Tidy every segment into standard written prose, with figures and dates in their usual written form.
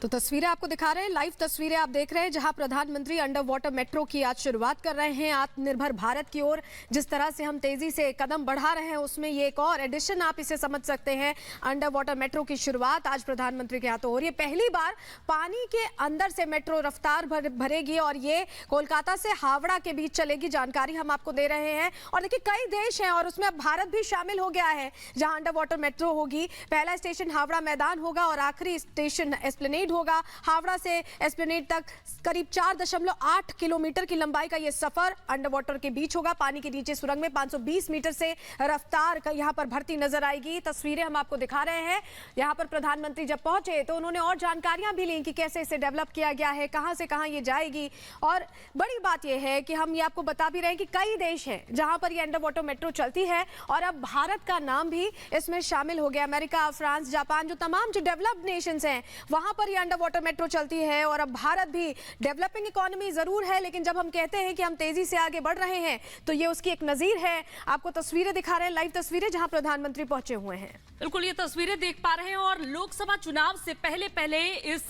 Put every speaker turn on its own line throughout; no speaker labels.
तो तस्वीरें आपको दिखा रहे हैं, लाइव तस्वीरें आप देख रहे हैं जहां प्रधानमंत्री अंडर वाटर मेट्रो की आज शुरुआत कर रहे हैं। आत्मनिर्भर भारत की ओर जिस तरह से हम तेजी से कदम बढ़ा रहे हैं उसमें ये एक और एडिशन आप इसे समझ सकते हैं। अंडर वाटर मेट्रो की शुरुआत आज प्रधानमंत्री के हाथों हो रही है। पहली बार पानी के अंदर से मेट्रो रफ्तार भरेगी और ये कोलकाता से हावड़ा के बीच चलेगी। जानकारी हम आपको दे रहे हैं। और देखिए कई देश हैं और उसमें अब भारत भी शामिल हो गया है जहां अंडर वाटर मेट्रो होगी। पहला स्टेशन हावड़ा मैदान होगा और आखिरी स्टेशन एस्प्लेनेड होगा। हावड़ा से एस्प्लेनेड तक करीब 4.8 किलोमीटर की लंबाई का ये सफर अंडर वाटर के बीच होगा। पानी के नीचे सुरंग में 520 मीटर से रफ्तार यहां पर बढ़ती नजर आएगी। तस्वीरें हम आपको दिखा रहे हैं। यहां पर प्रधानमंत्री जब पहुंचे तो उन्होंने और जानकारियां भी ली कि कैसे इसे डेवलप किया गया है, कहां से कहां ये जाएगी। और बड़ी बात यह है कि हम ये आपको बता भी रहे हैं कि कई देश हैं जहां पर ये अंडर वाटर मेट्रो चलती है और अब भारत का नाम भी इसमें शामिल हो गया। अमेरिका, फ्रांस, जापान, जो तमाम जो डेवलप्ड नेशंस हैं वहां पर ये अंडर वाटर मेट्रो चलती है। और अब भारत भी डेवलपिंग इकोनॉमी जरूर है, लेकिन जब हम कहते हैं कि हम तेजी से आगे बढ़ रहे हैं तो ये उसकी एक नजीर है। आपको तस्वीरें दिखा रहे हैं, लाइव तस्वीरें जहां प्रधानमंत्री पहुंचे हुए हैं।
बिल्कुल ये तस्वीरें देख पा रहे हैं। और लोकसभा चुनाव से पहले इस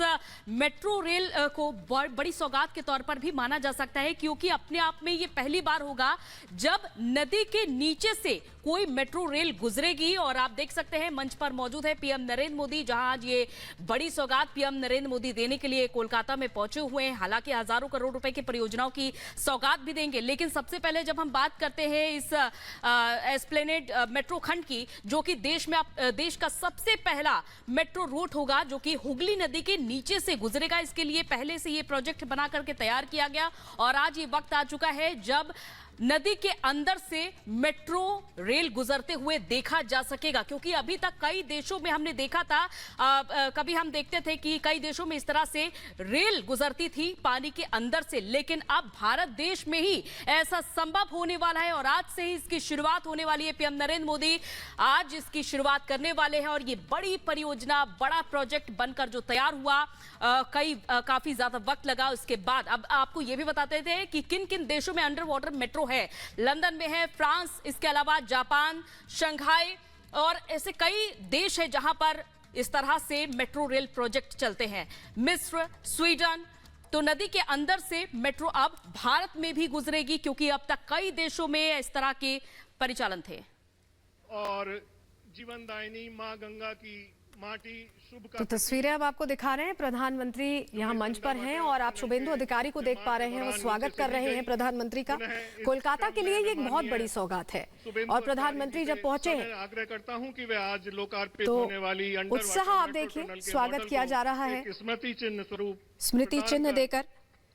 मेट्रो रेल को बड़ी सौगात के तौर पर भी माना जा सकता है, क्योंकि अपने आप में ये पहली बार होगा जब नदी के नीचे से कोई मेट्रो रेल गुजरेगी। और आप देख सकते हैं मंच पर मौजूद है पीएम नरेंद्र मोदी, जहां आज ये बड़ी सौगात पीएम नरेंद्र मोदी देने के लिए कोलकाता में पहुंचे हुए हैं। हालांकि हजारों करोड़ रुपए की परियोजनाओं की सौगात भी देंगे, लेकिन सबसे पहले जब हम बात करते हैं इस एस्प्लेनेड मेट्रो खंड की, जो कि देश का सबसे पहला मेट्रो रूट होगा जो कि हुगली नदी के नीचे से गुजरेगा। इसके लिए पहले से ये प्रोजेक्ट बना करके तैयार किया गया और आज ये वक्त आ चुका है जब नदी के अंदर से मेट्रो रेल गुजरते हुए देखा जा सकेगा। क्योंकि अभी तक कई देशों में हमने देखा था, कभी हम देखते थे कि कई देशों में इस तरह से रेल गुजरती थी पानी के अंदर से, लेकिन अब भारत देश में ही ऐसा संभव होने वाला है और आज से ही इसकी शुरुआत होने वाली है। पीएम नरेंद्र मोदी आज इसकी शुरुआत करने वाले हैं और ये बड़ी परियोजना, बड़ा प्रोजेक्ट बनकर जो तैयार हुआ, काफी ज्यादा वक्त लगा। उसके बाद अब आपको ये भी बताते थे कि किन किन देशों में अंडर वाटर मेट्रो है। लंदन में है, फ्रांस, इसके अलावा जापान, शंघाई और ऐसे कई देश है जहां पर इस तरह से मेट्रो रेल प्रोजेक्ट चलते हैं। मिस्र, स्वीडन। तो नदी के अंदर से मेट्रो अब भारत में भी गुजरेगी, क्योंकि अब तक कई देशों में इस तरह के परिचालन थे।
और जीवनदायिनी मां गंगा की माटी शुभ का
तो तस्वीरें अब आपको दिखा रहे हैं। प्रधानमंत्री यहाँ मंच पर हैं और आप शुभेंदु अधिकारी को देख पा रहे हैं, वो स्वागत कर रहे हैं प्रधानमंत्री का। कोलकाता के लिए ये एक बहुत बड़ी सौगात है और प्रधानमंत्री जब पहुंचे हैं
आग्रह करता हूं कि वे आज लोकार्पित
तो
होने वाली
उत्साह आप देखिए, स्वागत किया जा रहा है
स्मृति चिन्ह स्वरूप,
स्मृति चिन्ह देकर।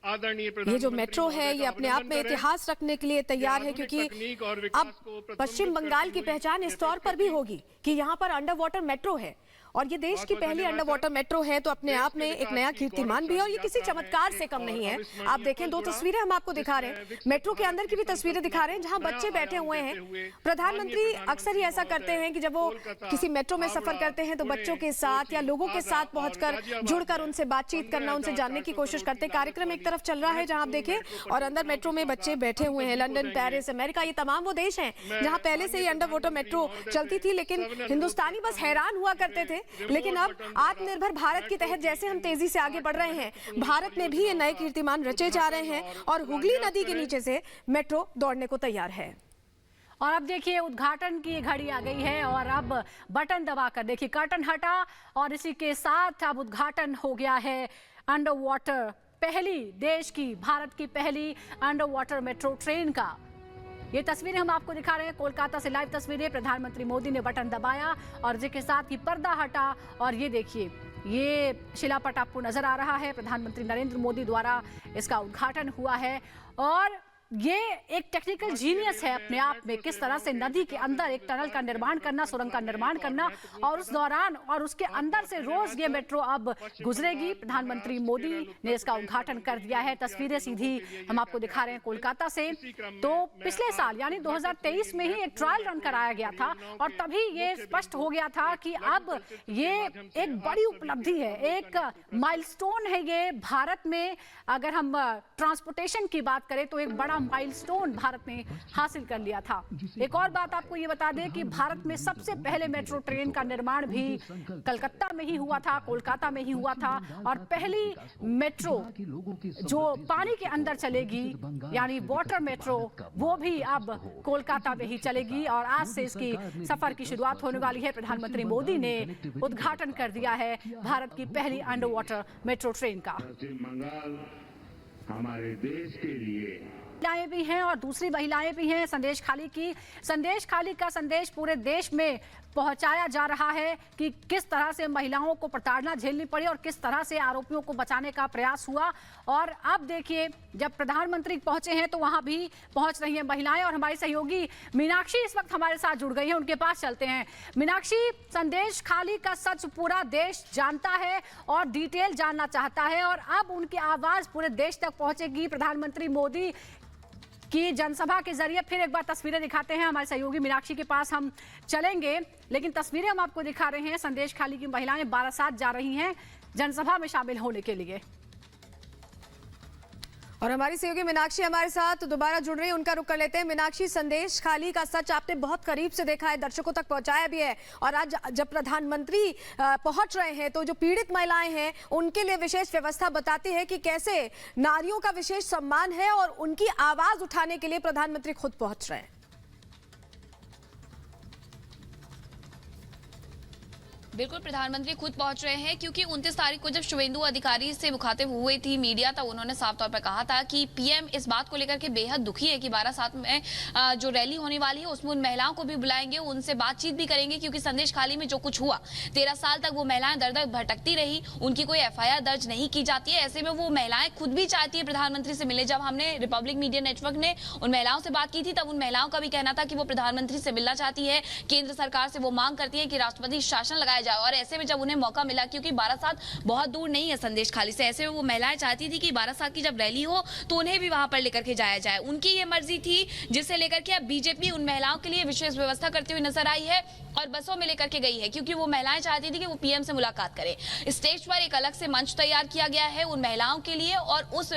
आदरणीय
ये जो मेट्रो है ये अपने आप में इतिहास रखने के लिए तैयार है, क्योंकि अब पश्चिम बंगाल की पहचान इस तौर पर भी होगी कि यहाँ पर अंडर वाटर मेट्रो है और ये देश की पहली अंडर वाटर मेट्रो है। तो अपने आप में एक नया कीर्तिमान भी है और ये किसी चमत्कार से कम नहीं है। आप देखें, दो तस्वीरें हम आपको दिखा रहे हैं, मेट्रो के अंदर की भी तस्वीरें दिखा रहे हैं जहां बच्चे बैठे हुए हैं। प्रधानमंत्री अक्सर ही ऐसा करते हैं कि जब वो किसी मेट्रो में सफर करते हैं तो बच्चों के साथ या लोगों के साथ पहुंचकर जुड़कर उनसे बातचीत करना, उनसे जानने की कोशिश करते हैं। कार्यक्रम एक तरफ चल रहा है जहां आप देखें और अंदर मेट्रो में बच्चे बैठे हुए हैं। लंदन, पेरिस, अमेरिका, ये तमाम वो देश हैं जहां पहले से ही अंडर वाटर मेट्रो चलती थी, लेकिन हिंदुस्तानी बस हैरान हुआ करते थे। लेकिन अब आत्मनिर्भर भारत के तहत जैसे हम तेजी से आगे बढ़ रहे हैं, भारत में भी ये नए कीर्तिमान रचे जा रहे हैं और हुगली नदी के नीचे से मेट्रो दौड़ने को तैयार है।
और अब देखिए उद्घाटन की घड़ी आ गई है और अब बटन दबाकर देखिए कर्टन हटा और इसी के साथ अब उद्घाटन हो गया है अंडर वाटर पहली, देश की, भारत की पहली अंडर वाटर मेट्रो ट्रेन का। ये तस्वीरें हम आपको दिखा रहे हैं, कोलकाता से लाइव तस्वीरें। प्रधानमंत्री मोदी ने बटन दबाया और इसी के साथ ही पर्दा हटा और ये देखिए ये शिलापट आपको नजर आ रहा है। प्रधानमंत्री नरेंद्र मोदी द्वारा इसका उद्घाटन हुआ है और ये एक टेक्निकल जीनियस है अपने आप में, किस तरह से नदी के अंदर एक टनल का निर्माण करना, सुरंग का निर्माण करना और उस दौरान और उसके अंदर से रोज ये मेट्रो अब गुजरेगी। प्रधानमंत्री मोदी ने इसका उद्घाटन कर दिया है। तस्वीरें सीधी हम आपको दिखा रहे हैं कोलकाता से। तो पिछले साल यानी 2023 में ही एक ट्रायल रन कराया गया था और तभी ये स्पष्ट हो गया था कि अब ये एक बड़ी उपलब्धि है, एक माइलस्टोन है ये भारत में। अगर हम ट्रांसपोर्टेशन की बात करें तो एक बड़ा बड़ा माइलस्टोन भारत ने हासिल कर लिया था। एक और बात आपको ये बता दें कि भारत में सबसे पहले मेट्रो ट्रेन का निर्माण भी कलकत्ता में ही हुआ था, कोलकाता में ही हुआ था, और पहली मेट्रो जो पानी के अंदर चलेगी यानी वाटर मेट्रो वो भी अब कोलकाता में ही चलेगी। और आज से इसकी सफर की शुरुआत होने वाली है। प्रधानमंत्री मोदी ने उद्घाटन कर दिया है भारत की पहली अंडर वाटर मेट्रो ट्रेन का।
हमारे देश के लिए
महिलाएं भी हैं और दूसरी महिलाएं भी हैं। संदेश खाली का संदेश पूरे देश में पहुंचाया जा रहा है कि किस तरह से महिलाओं को प्रताड़ना झेलनी पड़ी और किस तरह से आरोपियों को बचाने का प्रयास हुआ। और अब देखिए, जब प्रधानमंत्री पहुंचे हैं तो वहां भी पहुंच रही हैं महिलाएं, और हमारी सहयोगी मीनाक्षी इस वक्त हमारे साथ जुड़ गई हैं, उनके पास चलते हैं। मीनाक्षी, संदेश खाली का सच पूरा देश जानता है और डिटेल जानना चाहता है, और अब उनकी आवाज पूरे देश तक पहुंचेगी। प्रधानमंत्री मोदी की जनसभा के जरिए फिर एक बार तस्वीरें दिखाते हैं। हमारे सहयोगी मीनाक्षी के पास हम चलेंगे, लेकिन तस्वीरें हम आपको दिखा रहे हैं। संदेश खाली की महिलाएं बारासात जा रही हैं जनसभा में शामिल होने के लिए।
और हमारी सहयोगी मीनाक्षी हमारे साथ दोबारा जुड़ रही है, उनका रुख कर लेते हैं। मीनाक्षी, संदेश खाली का सच आपने बहुत करीब से देखा है, दर्शकों तक पहुंचाया भी है, और आज जब प्रधानमंत्री पहुंच रहे हैं तो जो पीड़ित महिलाएं हैं उनके लिए विशेष व्यवस्था बताती है कि कैसे नारियों का विशेष सम्मान है और उनकी आवाज उठाने के लिए प्रधानमंत्री खुद पहुंच रहे हैं।
बिल्कुल, प्रधानमंत्री खुद पहुंच रहे हैं, क्योंकि 29 तारीख को जब शुभेंदु अधिकारी से मुखातिब हुए थी मीडिया, तब उन्होंने साफ तौर पर कहा था कि पीएम इस बात को लेकर के बेहद दुखी है कि 12/7 में जो रैली होने वाली है उसमें उन महिलाओं को भी बुलाएंगे, उनसे बातचीत भी करेंगे, क्योंकि संदेश खाली में जो कुछ हुआ 13 साल तक वो महिलाएं दर दर भटकती रही, उनकी कोई FIR दर्ज नहीं की जाती है। ऐसे में वो महिलाएं खुद भी चाहती है प्रधानमंत्री से मिले। जब हमने रिपब्लिक मीडिया नेटवर्क ने उन महिलाओं से बात की थी, तब उन महिलाओं का भी कहना था कि वो प्रधानमंत्री से मिलना चाहती है, केंद्र सरकार से वो मांग करती है कि राष्ट्रपति शासन लगाया जाए। और ऐसे में जब उन्हें मौका मिला, क्योंकि बारासात बहुत दूर नहीं है संदेश खाली से, ऐसे में वो महिलाएं चाहती थी कि बारासात की जब रैली हो तो उन्हें भी वहां पर लेकर के जाया जाए। उनकी ये मर्जी थी, जिसे लेकर के अब बीजेपी उन महिलाओं के लिए विशेष व्यवस्था करती हुई नजर आई है और बसों में लेकर के गई है, क्योंकि वो महिलाएं चाहती थी कि वो पीएम से मुलाकात करें। स्टेज पर एक अलग से मंच तैयार किया गया है उन महिलाओं के लिए, और उस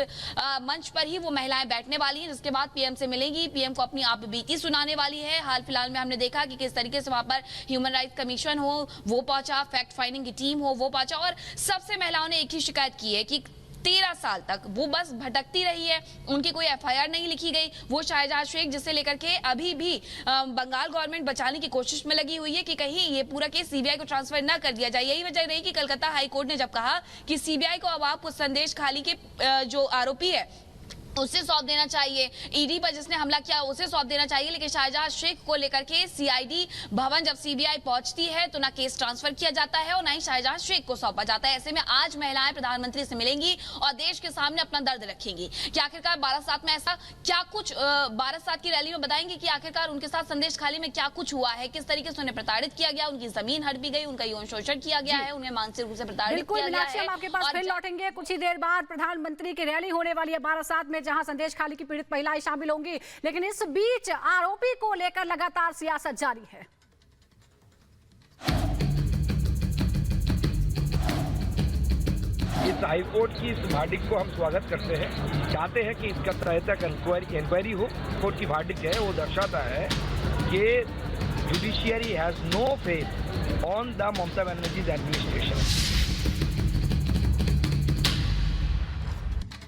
मंच पर ही वो महिलाएं बैठने वाली हैं, जिसके बाद पीएम से मिलेंगी, पीएम को अपनी आप बीती सुनाने वाली है। हाल फिलहाल में हमने देखा कि किस तरीके से वहां पर ह्यूमन राइट्स कमीशन हो वो पहुंचा, फैक्ट फाइंडिंग की टीम हो वो पहुंचा, और सबसे महिलाओं ने एक ही शिकायत की है कि 13 साल तक वो बस भटकती रही है, उनकी कोई FIR नहीं लिखी गई। वो शाहजहां शेख, जिसे लेकर के अभी भी बंगाल गवर्नमेंट बचाने की कोशिश में लगी हुई है कि कहीं ये पूरा केस CBI को ट्रांसफर ना कर दिया जाए। यही वजह रही कि कलकत्ता हाई कोर्ट ने जब कहा कि CBI को अब आप उस संदेश खाली के जो आरोपी है उससे सौंप देना चाहिए, ED पर जिसने हमला किया उसे सौंप देना चाहिए, लेकिन शाहजहां शेख को लेकर के CID भवन जब CBI पहुंचती है तो ना केस ट्रांसफर किया जाता है और ना ही शाहजहां शेख को सौंपा जाता है। ऐसे में आज महिलाएं प्रधानमंत्री से मिलेंगी और देश के सामने अपना दर्द रखेंगी कि आखिरकार बारासात में ऐसा क्या कुछ, बारासात की रैली में बताएंगे कि आखिरकार उनके साथ संदेश खाली में क्या कुछ हुआ है, किस तरीके से उन्हें प्रताड़ित किया गया, उनकी जमीन हड़प गई, उनका यौन शोषण किया गया है, उन्हें मानसिक रूप से प्रताड़ित किया गया है।
हम आपके पास फिर लौटेंगे कुछ ही देर बाद। प्रधानमंत्री की रैली होने वाली है बारासात में, जहां संदेश खाली की पीड़ित महिलाएं शामिल होंगी, लेकिन इस बीच आरोपी को लेकर लगातार सियासत जारी है।
इस हाईकोर्ट की इस वर्डिक्ट को हम स्वागत करते हैं, चाहते हैं कि इसका तरह तक इंक्वायरी हो। कोर्ट की वर्डिक्ट है वो दर्शाता है कि judiciary has no faith on the Mamata Banerjee administration.